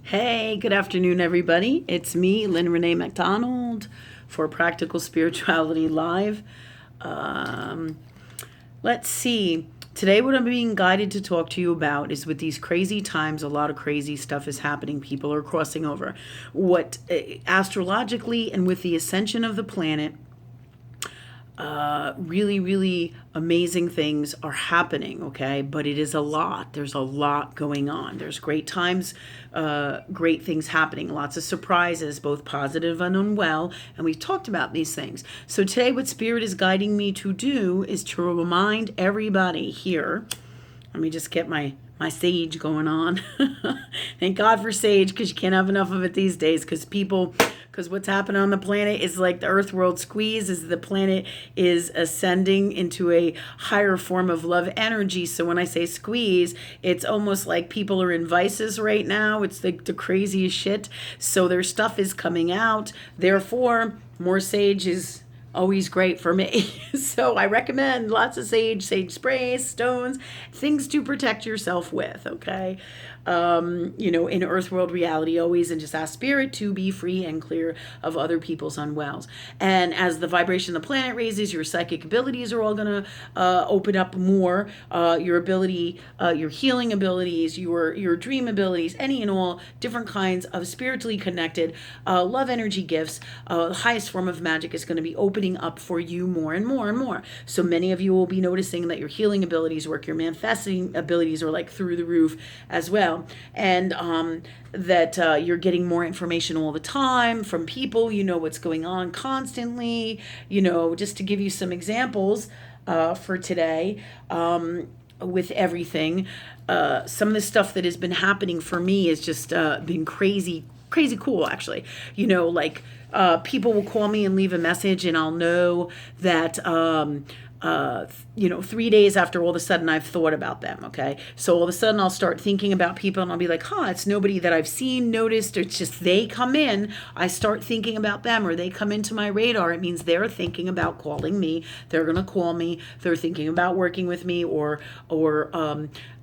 Hey, good afternoon, everybody. It's me, Lynn Renee McDonald, for Practical Spirituality Live. Um, let's see. Today, what I'm being guided to talk to you about is with these crazy times, a lot of crazy stuff is happening. People are crossing over. What astrologically and with the ascension of the planet, really, really amazing things are happening, okay? But it is a lot. There's a lot going on. There's great times, great things happening, lots of surprises, both positive and unwell. And we've talked about these things. So today, what Spirit is guiding me to do is to remind everybody here. Let me just get my sage going on. Thank God for sage, because you can't have enough of it these days, because what's happening on the planet is like the earth world squeeze as the planet is ascending into a higher form of love energy. So when I say squeeze, it's almost like people are in vices right now. It's like the craziest shit. So their stuff is coming out. Therefore, more sage is always great for me. So I recommend lots of sage sprays, stones, things to protect yourself with, okay? In earth world reality always, and just ask spirit to be free and clear of other people's unwells. And as the vibration of the planet raises, your psychic abilities are all going to open up more. Your ability, your healing abilities, your dream abilities, any and all different kinds of spiritually connected love energy gifts. The highest form of magic is going to be opening up for you more and more and more. So many of you will be noticing that your healing abilities work, your manifesting abilities are like through the roof as well. And that you're getting more information all the time from people, you know what's going on constantly, just to give you some examples for today. With everything, some of the stuff that has been happening for me has just been crazy cool, actually. People will call me and leave a message, and I'll know that 3 days after, all of a sudden I've thought about them. Okay. So all of a sudden I'll start thinking about people, and I'll be like, it's nobody that I've seen, noticed, or it's just they come in. I start thinking about them, or they come into my radar. It means they're thinking about calling me. They're going to call me. They're thinking about working with me, or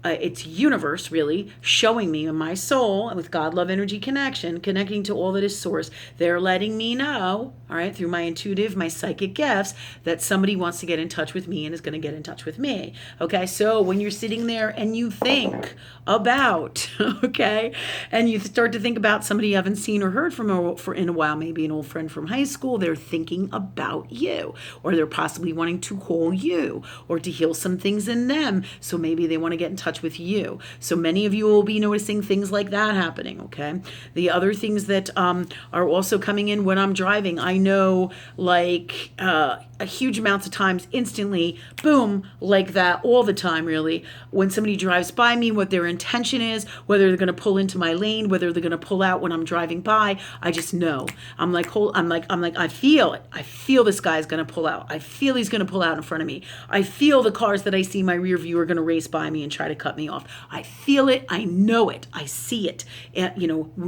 it's universe really showing me in my soul with God love energy connection, connecting to all that is source. They're letting me know, all right, through my intuitive, my psychic gifts, that somebody wants to get in touch with me and is going to get in touch with me. Okay. So when you're sitting there and you think about, okay, and you start to think about somebody you haven't seen or heard from in a while, maybe an old friend from high school, they're thinking about you, or they're possibly wanting to call you or to heal some things in them. So maybe they want to get in touch with you. So many of you will be noticing things like that happening. Okay. The other things that are also coming in when I'm driving, I know, like a huge amounts of times, instantly, boom, like that all the time, really. When somebody drives by me, what their intention is, whether they're going to pull into my lane, whether they're going to pull out when I'm driving by, I just know. I'm like, I feel it. I feel this guy's going to pull out. I feel he's going to pull out in front of me. I feel the cars that I see in my rear view are going to race by me and try to cut me off. I feel it. I know it. I see it,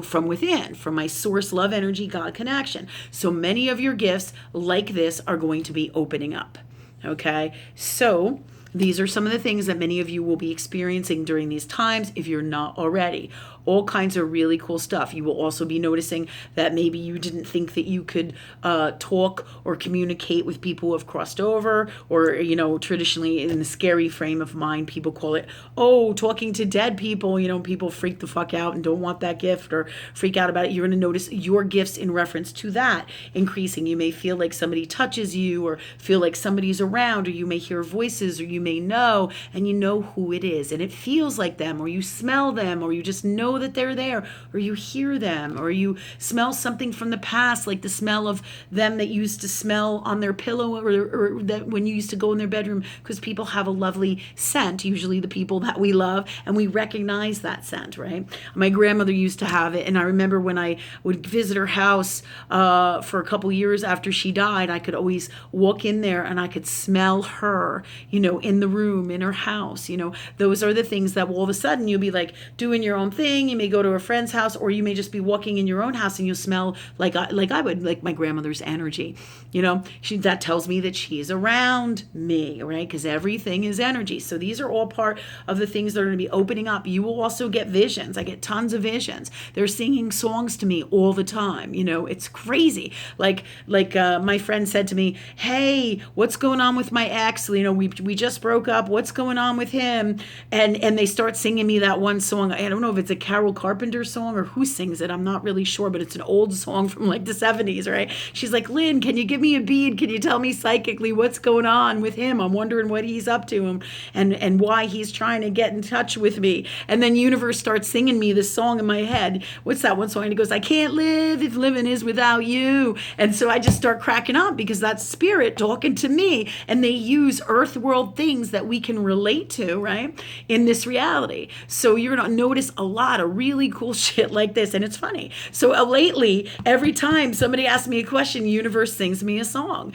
from within, from my source, love energy, God connection. So many of your gifts like this are going to be opening up. Okay. So these are some of the things that many of you will be experiencing during these times if you're not already. All kinds of really cool stuff. You will also be noticing that maybe you didn't think that you could talk or communicate with people who have crossed over, or, traditionally in the scary frame of mind, people call it, talking to dead people. People freak the fuck out and don't want that gift or freak out about it. You're going to notice your gifts in reference to that increasing. You may feel like somebody touches you, or feel like somebody's around, or you may hear voices, or you may know, and you know who it is, and it feels like them, or you smell them, or you just know that they're there, or you hear them, or you smell something from the past, like the smell of them that you used to smell on their pillow, or that when you used to go in their bedroom, because people have a lovely scent, usually the people that we love, and we recognize that scent, right? My grandmother used to have it, and I remember when I would visit her house for a couple years after she died, I could always walk in there and I could smell her, in the room, in her house. Those are the things that all of a sudden you'll be like doing your own thing, sing, you may go to a friend's house, or you may just be walking in your own house and you'll smell like I would, like my grandmother's energy. That tells me that she's around me, right? Because everything is energy. So these are all part of the things that are going to be opening up. You will also get visions. I get tons of visions. They're singing songs to me all the time. It's crazy. Like my friend said to me, "Hey, what's going on with my ex? We just broke up. What's going on with him?" And they start singing me that one song. I don't know if it's a Carol Carpenter song or who sings it. I'm not really sure, but it's an old song from like the 70s, right? She's like, "Lynn, can you give me a bead? Can you tell me psychically what's going on with him? I'm wondering what he's up to and why he's trying to get in touch with me." And then universe starts singing me this song in my head. What's that one song? And he goes, "I can't live if living is without you." And so I just start cracking up because that's spirit talking to me. And they use earth world things that we can relate to, right, in this reality. So you're going to notice a lot of really cool shit like this. And it's funny. So lately, every time somebody asks me a question, universe sings me a song.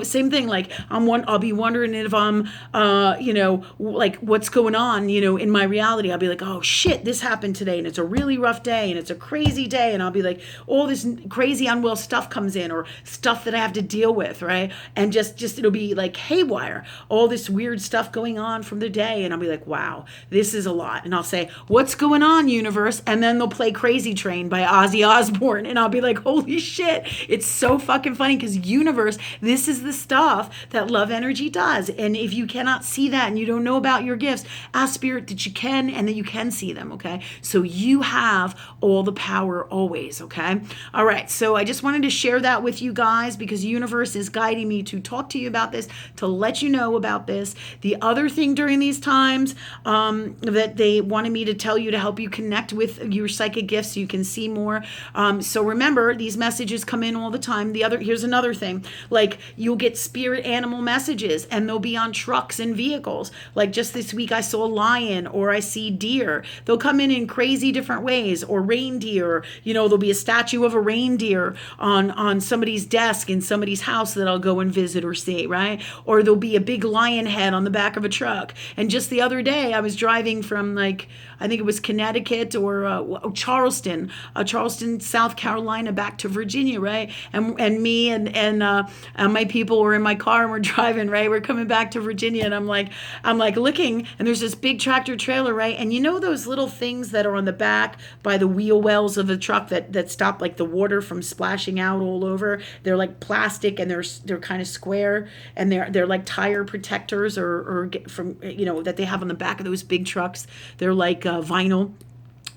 Same thing. Like I'll be wondering if I'm, like what's going on, in my reality. I'll be like, "Oh shit, this happened today, and it's a really rough day, and it's a crazy day," and I'll be like, all this crazy unwell stuff comes in, or stuff that I have to deal with, right? And just it'll be like haywire, all this weird stuff going on from the day, and I'll be like, "Wow, this is a lot." And I'll say, "What's going on, universe?" And then they'll play "Crazy Train" by Ozzy Osbourne, and I'll be like, "Holy shit!" It's so fucking funny because universe, this is the stuff that love energy does. And if you cannot see that and you don't know about your gifts, ask spirit that you can and that you can see them. Okay, so you have all the power always. Okay, all right. So I just wanted to share that with you guys because universe is guiding me to talk to you about this, to let you know about this. The other thing during these times that they wanted me to tell you to help you connect with your psychic gifts so you can see more. So remember, these messages come in all the time. Here's another thing. Like you'll get spirit animal messages and they'll be on trucks and vehicles. Like just this week I saw a lion or I see deer. They'll come in crazy different ways, or reindeer. There'll be a statue of a reindeer on somebody's desk in somebody's house that I'll go and visit or see, right? Or there'll be a big lion head on the back of a truck. And just the other day I was driving from I think it was Connecticut or Charleston, South Carolina, back to Virginia, right? And me and my people were in my car and we're driving, right? We're coming back to Virginia, and I'm like looking, and there's this big tractor trailer, right? And those little things that are on the back by the wheel wells of the truck that stop like the water from splashing out all over. They're like plastic and they're kind of square, and they're like tire protectors or from that they have on the back of those big trucks. They're like vinyl.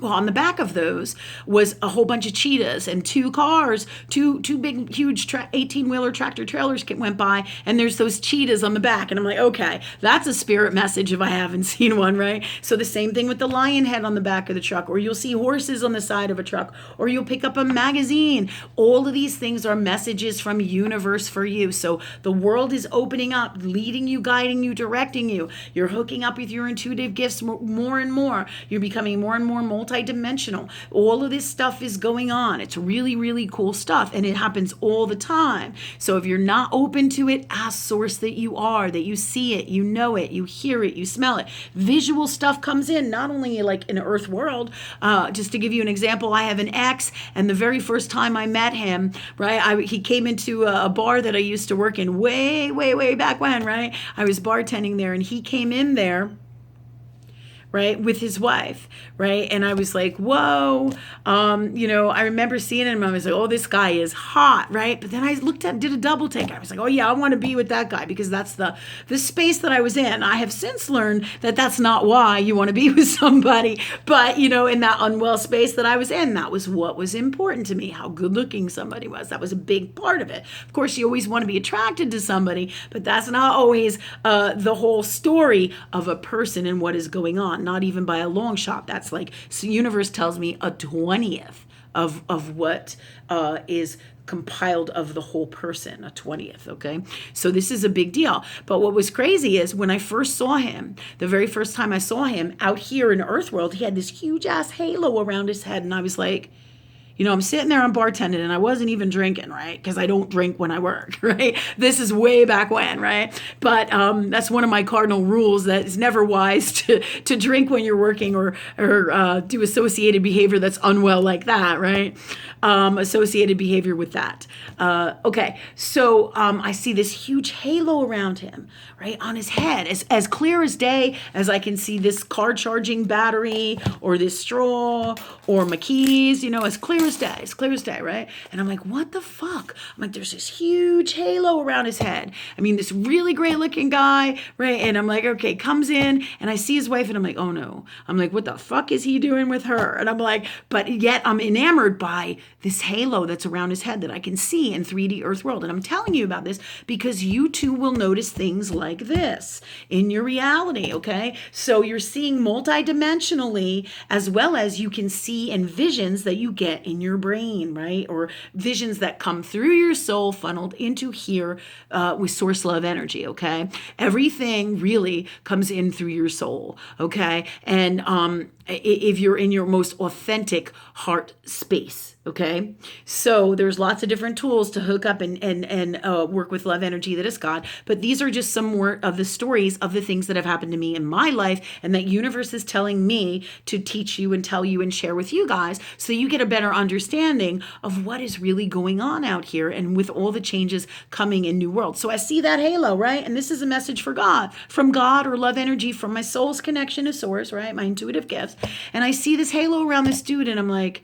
Well, on the back of those was a whole bunch of cheetahs and two cars, two big, huge 18-wheeler tractor trailers went by, and there's those cheetahs on the back. And I'm like, okay, that's a spirit message if I haven't seen one, right? So the same thing with the lion head on the back of the truck, or you'll see horses on the side of a truck, or you'll pick up a magazine. All of these things are messages from universe for you. So the world is opening up, leading you, guiding you, directing you. You're hooking up with your intuitive gifts more and more. You're becoming more and more multidimensional. All of this stuff is going on. It's really, really cool stuff, and it happens all the time. So if you're not open to it, ask source that you are, that you see it, you know it, you hear it, you smell it. Visual stuff comes in, not only like in earth world. Just to give you an example, I have an ex, and the very first time I met him, right, he came into a bar that I used to work in way back when, right? I was bartending there, and he came in there, right, with his wife, right? And I was like, whoa, I remember seeing him, and I was like, oh, this guy is hot, right? But then I did a double take. I was like, oh yeah, I want to be with that guy, because that's the space that I was in. I have since learned that that's not why you want to be with somebody, but in that unwell space that I was in, that was what was important to me, how good looking somebody was. That was a big part of it. Of course, you always want to be attracted to somebody, but that's not always the whole story of a person and what is going on. Not even by a long shot. That's like, so universe tells me a 20th of what is compiled of the whole person, a 20th, okay? So this is a big deal. But what was crazy is when I first saw him, the very first time I saw him out here in Earthworld, he had this huge ass halo around his head, and I was like, I'm sitting there, I'm bartending, and I wasn't even drinking, right? Because I don't drink when I work, right? This is way back when, right? But that's one of my cardinal rules, that it's never wise to drink when you're working, or do associated behavior that's unwell like that, right? Associated behavior with that. Okay, so I see this huge halo around him, right, on his head, as clear as day, as I can see this car charging battery, or this straw, or my keys, as clear as day, right? And I'm like, what the fuck? I'm like, there's this huge halo around his head. I mean, this really great looking guy, right? And I'm like, okay, comes in, and I see his wife, and I'm like, oh no. I'm like, what the fuck is he doing with her? And I'm like, but yet I'm enamored by this halo that's around his head that I can see in 3D Earth World. And I'm telling you about this because you too will notice things like this in your reality, okay? So you're seeing multidimensionally, as well as you can see in visions that you get in your brain, right? Or visions that come through your soul, funneled into here with source love energy, okay? Everything really comes in through your soul, okay? And if you're in your most authentic heart space, okay? So there's lots of different tools to hook up and work with love energy that is God, but these are just some more of the stories of the things that have happened to me in my life, and that universe is telling me to teach you and tell you and share with you guys, so you get a better understanding of what is really going on out here, and with all the changes coming in New World. So I see that halo, right? And this is a message for God, from God, or love energy, from my soul's connection to source, right? My intuitive gifts. And I see this halo around this dude, and I'm like,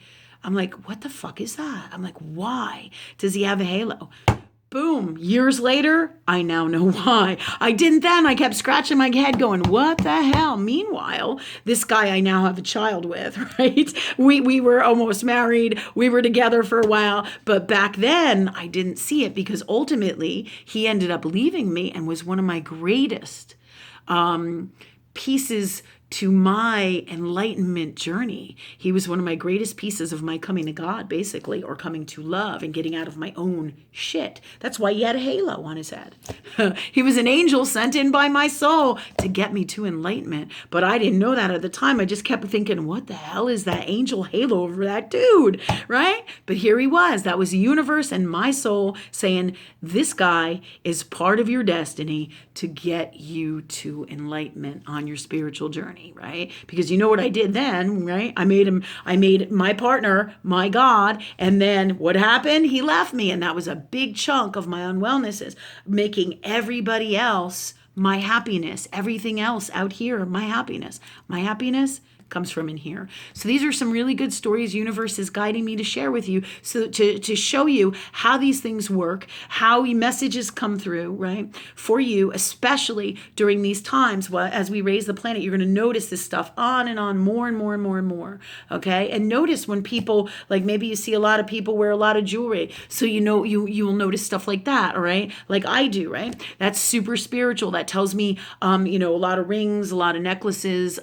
what the fuck is that? I'm like, why does he have a halo? Boom. Years later, I now know why. I didn't then. I kept scratching my head going, what the hell? Meanwhile, this guy I now have a child with, right? We were almost married. We were together for a while. But back then, I didn't see it, because ultimately, he ended up leaving me, and was one of my greatest pieces to my enlightenment journey. He was one of my greatest pieces of my coming to God, basically, or coming to love and getting out of my own shit. That's why he had a halo on his head. He was an angel sent in by my soul to get me to enlightenment. But I didn't know that at the time. I just kept thinking, what the hell is that angel halo over that dude, right? But here he was. That was the universe and my soul saying, this guy is part of your destiny to get you to enlightenment on your spiritual journey, right? Because you know what I did then, right? I made my partner my God, and then what happened? He left me, and that was a big chunk of my unwellnesses, making everybody else my happiness, everything else out here my happiness. My happiness comes from in here. So these are some really good stories universe is guiding me to share with you, so to show you how these things work, how messages come through, right, for you, especially during these times. As we raise the planet, you're going to notice this stuff on and on, more and more and more and more, okay? And notice when people, like maybe you see a lot of people wear a lot of jewelry, so you'll notice stuff like that, all right? Like I do, right? That's super spiritual. That tells me, a lot of rings, a lot of necklaces,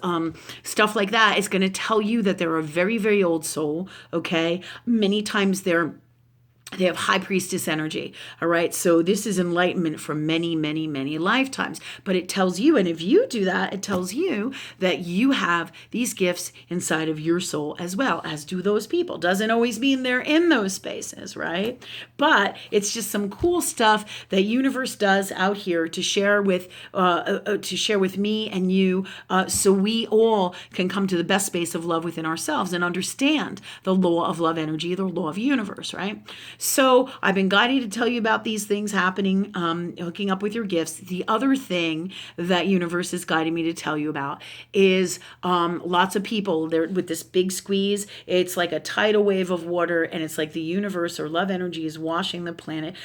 stuff like that is going to tell you that they're a very, very old soul, okay? Many times they have high priestess energy, all right? So this is enlightenment from many, many, many lifetimes. But it tells you, and if you do that, it tells you that you have these gifts inside of your soul as well, as do those people. Doesn't always mean they're in those spaces, right? But it's just some cool stuff that universe does out here to share with me and you, so we all can come to the best space of love within ourselves and understand the law of love energy, the law of universe, right? So I've been guided to tell you about these things happening, hooking up with your gifts. The other thing that universe is guiding me to tell you about is lots of people, they're with this big squeeze. It's like a tidal wave of water, and it's like the universe or love energy is washing the planet.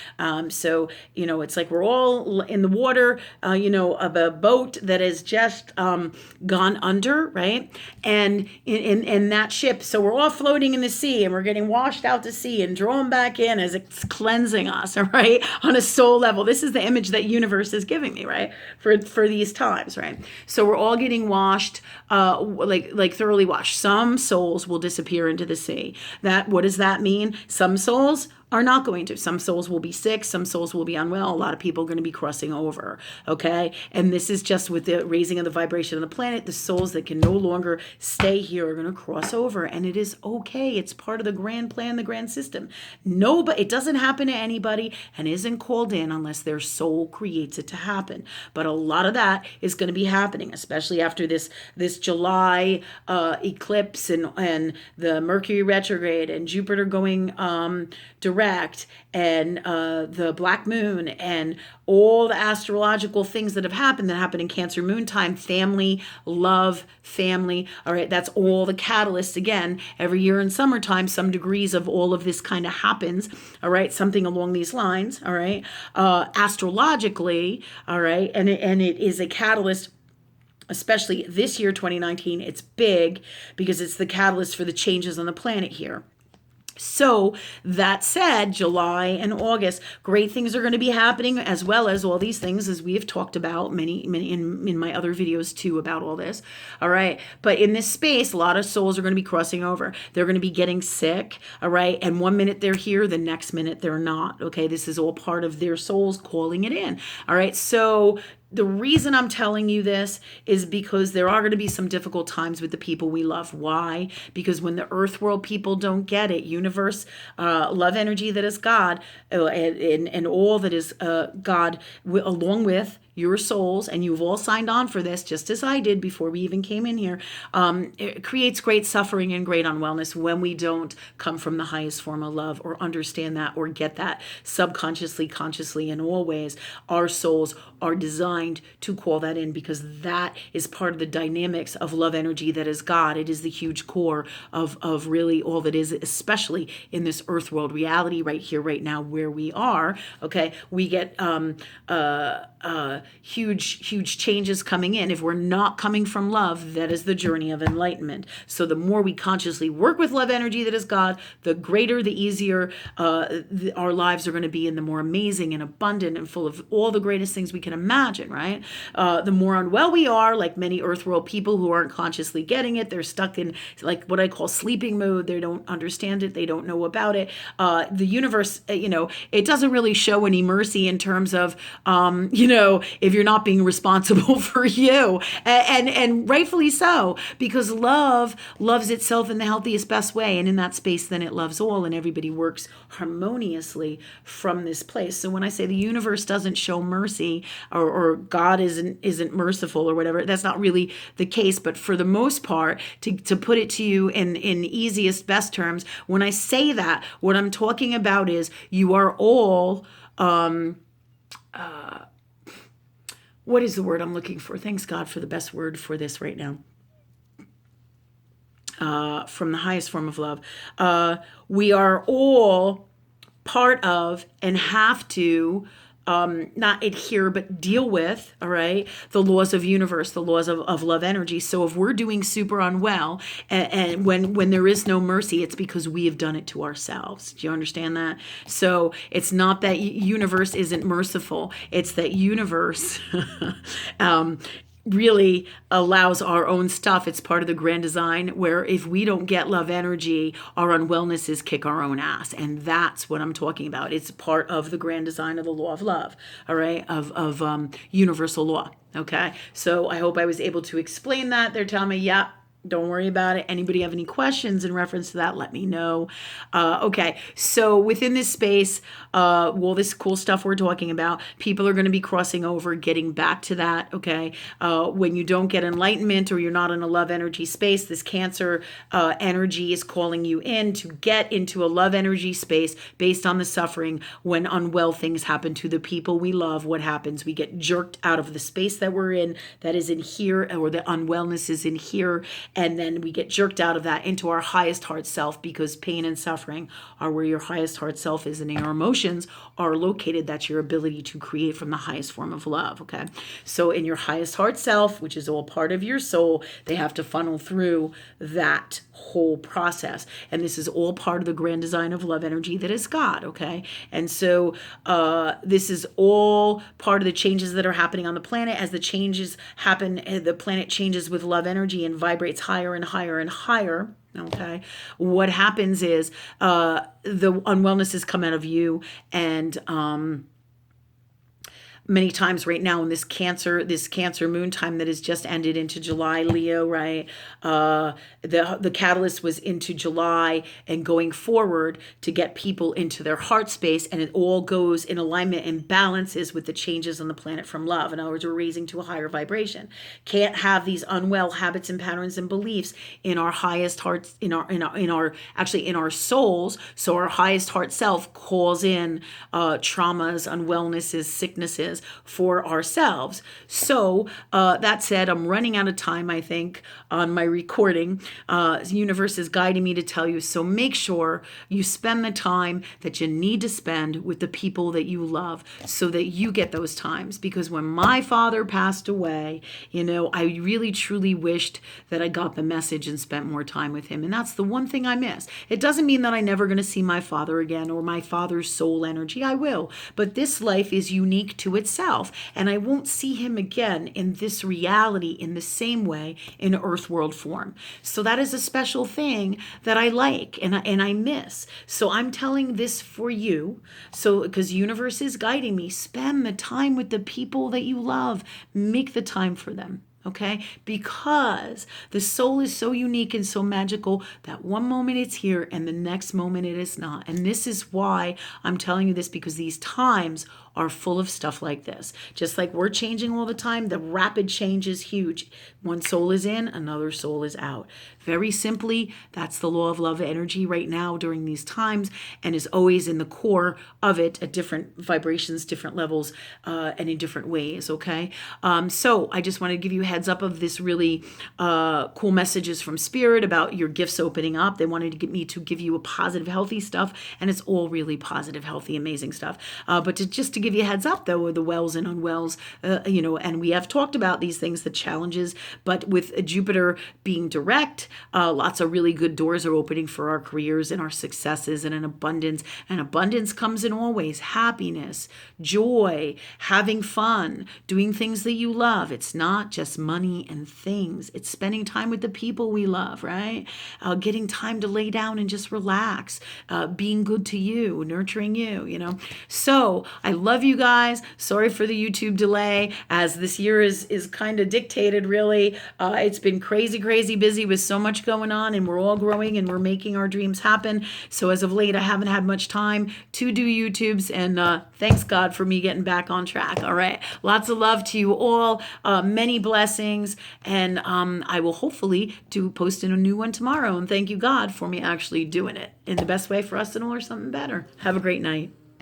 So, it's like we're all in the water, of a boat that has just gone under, right? And in that ship, so we're all floating in the sea, and we're getting washed out to sea and drawn back in as it's cleansing us, all right, on a soul level. This is the image that universe is giving me, right, for these times, right? So we're all getting washed, like thoroughly washed. Some souls will disappear into the sea. What does that mean? Some souls are not going to. Some souls will be sick, some souls will be unwell. A lot of people are going to be crossing over, okay? And this is just with the raising of the vibration of the planet. The souls that can no longer stay here are going to cross over, and it is okay. It's part of the grand plan, the grand system. No, but it doesn't happen to anybody and isn't called in unless their soul creates it to happen. But a lot of that is going to be happening, especially after this July eclipse and the Mercury retrograde and Jupiter going direct, and the black moon, and all the astrological things that happen in Cancer moon time. Family, love, family. All right, that's all the catalysts. Again, every year in summertime, some degrees of all of this kind of happens. All right, something along these lines. All right, astrologically. All right, and it is a catalyst. Especially this year, 2019, it's big because it's the catalyst for the changes on the planet here. So that said, July and August, great things are going to be happening, as well as all these things, as we have talked about many in my other videos too about all this. All right. But in this space, a lot of souls are going to be crossing over. They're going to be getting sick. All right. And one minute they're here, the next minute they're not. Okay. This is all part of their souls calling it in. All right. So the reason I'm telling you this is because there are going to be some difficult times with the people we love. Why? Because when the earth world people don't get it, universe, love energy that is God, and all that is God, along with your souls, and you've all signed on for this, just as I did before we even came in here, it creates great suffering and great unwellness when we don't come from the highest form of love, or understand that, or get that subconsciously, consciously, in all ways. Our souls are designed to call that in, because that is part of the dynamics of love energy that is God. It is the huge core of really all that is, especially in this earth world reality right here, right now, where we are. Okay, we get huge changes coming in. If we're not coming from love, that is the journey of enlightenment. So the more we consciously work with love energy that is God, the greater, the easier our lives are going to be, and the more amazing and abundant and full of all the greatest things we can imagine, right? The more unwell we are, like many earth world people who aren't consciously getting it, they're stuck in like what I call sleeping mode. They don't understand it. They don't know about it. The universe, it doesn't really show any mercy in terms of, if you're not being responsible for you, and rightfully so, because love loves itself in the healthiest, best way, and in that space, then it loves all, and everybody works harmoniously from this place. So when I say the universe doesn't show mercy, or God isn't merciful or whatever, that's not really the case. But for the most part, to put it to you in easiest, best terms, when I say that, what I'm talking about is you are all what is the word I'm looking for? Thanks God for the best word for this right now. From the highest form of love. We are all part of, and have to not adhere, but deal with, all right, the laws of universe, the laws of love energy. So if we're doing super unwell, and when there is no mercy, it's because we have done it to ourselves. Do you understand that? So it's not that universe isn't merciful. It's that universe really allows our own stuff. It's part of the grand design, where if we don't get love energy, our unwellnesses kick our own ass. And that's what I'm talking about. It's part of the grand design of the law of love, all right, of universal law. Okay, so I hope I was able to explain that. They're telling me, yeah, don't worry about it. Anybody have any questions in reference to that, let me know. Okay, so within this space, this cool stuff we're talking about, people are going to be crossing over, getting back to that, okay? When you don't get enlightenment, or you're not in a love energy space, this Cancer energy is calling you in to get into a love energy space based on the suffering. When unwell things happen to the people we love, what happens? We get jerked out of the space that we're in, that is in here, or the unwellness is in here, and then we get jerked out of that into our highest heart self, because pain and suffering are where your highest heart self is, and your emotions are located. That's your ability to create from the highest form of love, okay? So in your highest heart self, which is all part of your soul, they have to funnel through that whole process. And this is all part of the grand design of love energy that is God, okay? And so this is all part of the changes that are happening on the planet. As the changes happen, the planet changes with love energy and vibrates higher and higher and higher, Okay. What happens is the unwellnesses come out of you, and many times right now in this cancer moon time that has just ended into July, Leo, right? The catalyst was into July and going forward to get people into their heart space, and it all goes in alignment and balances with the changes on the planet from love. In other words, we're raising to a higher vibration. Can't have these unwell habits and patterns and beliefs in our highest hearts, actually in our souls. So our highest heart self calls in traumas, unwellnesses, sicknesses for ourselves. So that said, I'm running out of time, I think, on my recording. The universe is guiding me to tell you, so make sure you spend the time that you need to spend with the people that you love so that you get those times. Because when my father passed away, I really truly wished that I got the message and spent more time with him. And that's the one thing I miss. It doesn't mean that I'm never going to see my father again or my father's soul energy. I will. But this life is unique to itself, and I won't see him again in this reality in the same way in earth world form. So that is a special thing that I like and I miss. So I'm telling this for you. So because universe is guiding me, spend the time with the people that you love. Make the time for them. Okay? Because the soul is so unique and so magical that one moment it's here and the next moment it is not. And this is why I'm telling you this, because these times are full of stuff like this. Just like we're changing all the time, the rapid change is huge. One soul is in, another soul is out. Very simply, that's the law of love energy right now during these times, and is always in the core of it at different vibrations, different levels, and in different ways, okay? So I just want to give you a heads up of this really cool messages from Spirit about your gifts opening up. They wanted to get me to give you a positive, healthy stuff, and it's all really positive, healthy, amazing stuff. But just to give you a heads up, though, the wells and unwells, and we have talked about these things, the challenges, but with Jupiter being direct, lots of really good doors are opening for our careers and our successes and an abundance. And abundance comes in all ways: happiness, joy, having fun, doing things that you love. It's not just money and things. It's spending time with the people we love, right? Getting time to lay down and just relax, being good to you, nurturing you, So I love you guys. Sorry for the YouTube delay, as this year is kind of dictated, really. It's been crazy busy with so much going on, and we're all growing and we're making our dreams happen. So as of late, I haven't had much time to do YouTubes, and thanks God for me getting back on track. All right. Lots of love to you all. Many blessings. And I will hopefully post in a new one tomorrow. And thank you, God, for me actually doing it in the best way for us to know or something better. Have a great night.